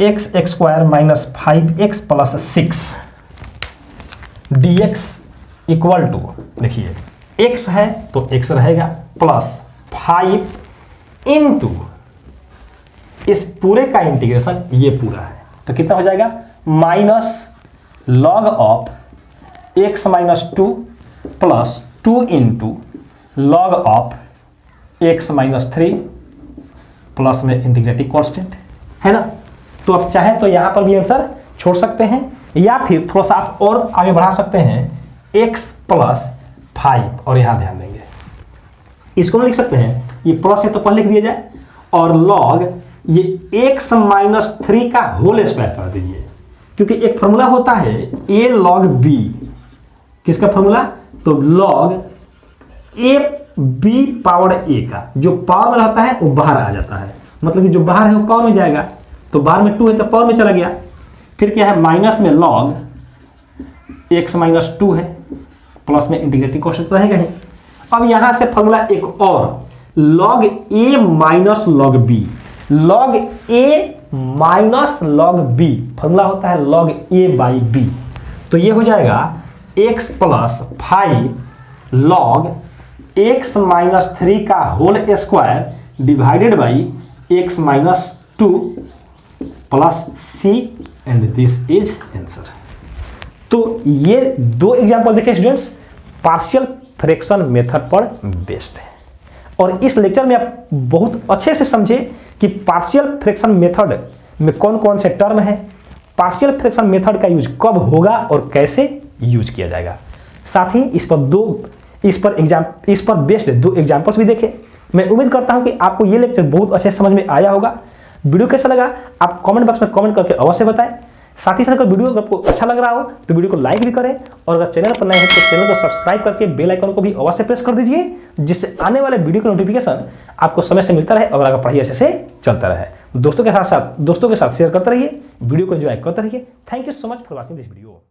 x square minus 5x plus 6 dx equal to, देखिए x है तो x रहेगा प्लस 5 इंटू इस पूरे का इंटीग्रेशन ये पूरा है, तो कितना हो जाएगा, minus log of x minus 2 plus 2 into log of x minus 3 plus में इंटीग्रेटिंग कांस्टेंट है ना। तो अब चाहे तो यहां पर भी आंसर छोड़ सकते हैं, या फिर थोड़ा सा आप और आगे बढ़ा सकते हैं x प्लस 5, और यहां ध्यान देंगे इसको हम लिख सकते हैं, ये प्लस है तो पहले लिख दिया जाए, और लॉग ये x माइनस 3 का होल स्क्वायर कर दीजिए, क्योंकि एक फॉर्मूला होता है a log b, किसका फॉर्मूला, तो log a b power a का, जो पावर में रहता है वो बाहर आ जाता है, मतलब कि जो बाहर है वो पावर में जाएगा, तो बाहर में 2 है तो पावर में चला गया, फिर क्या है माइनस में log x माइनस 2 है प्लस में इंटीग्रेटिंग कांस्टेंट रहेगा ही। अब यहां से फॉर्मूला एक और, log a minus log b, log a minus log b formula होता है log a बाई b, तो ये हो जाएगा x plus 5 log x minus 3 का whole square divided by x minus 2 plus c, and this is answer. तो ये दो एग्जाम्पल देखें स्टूडेंट्स, पार्शियल फ्रैक्शन मेथड पर बेस्ड है, और इस लेक्चर में आप बहुत अच्छे से समझे कि पार्शियल फ्रैक्शन मेथड में कौन कौन से टर्म है, पार्शियल फ्रैक्शन मेथड का यूज कब होगा और कैसे यूज किया जाएगा। साथ ही इस पर बेस्ड दो एग्जांपल्स भी देखे। मैं उम्मीद करता हूं कि आपको ये लेक्चर बहुत अच्छे समझ में आया होगा। वीडियो कैसा लगा आप कमेंट बॉक्स में कमेंट करके अवश्य बताएं। साथ ही साथ अगर वीडियो आपको अच्छा लग रहा हो तो वीडियो को लाइक भी करें, और अगर चैनल पर नए हैं तो चैनल को सब्सक्राइब करके बेल आइकन को भी अवश्य प्रेस कर दीजिए, जिससे आने वाले वीडियो का नोटिफिकेशन आपको समय से मिलता रहे और आपका पढ़ाई अच्छे से चलता रहे। दोस्तों के साथ शेयर करते रहिए, वीडियो को एंजॉय करते रहिए। Thank you so much for watching this video.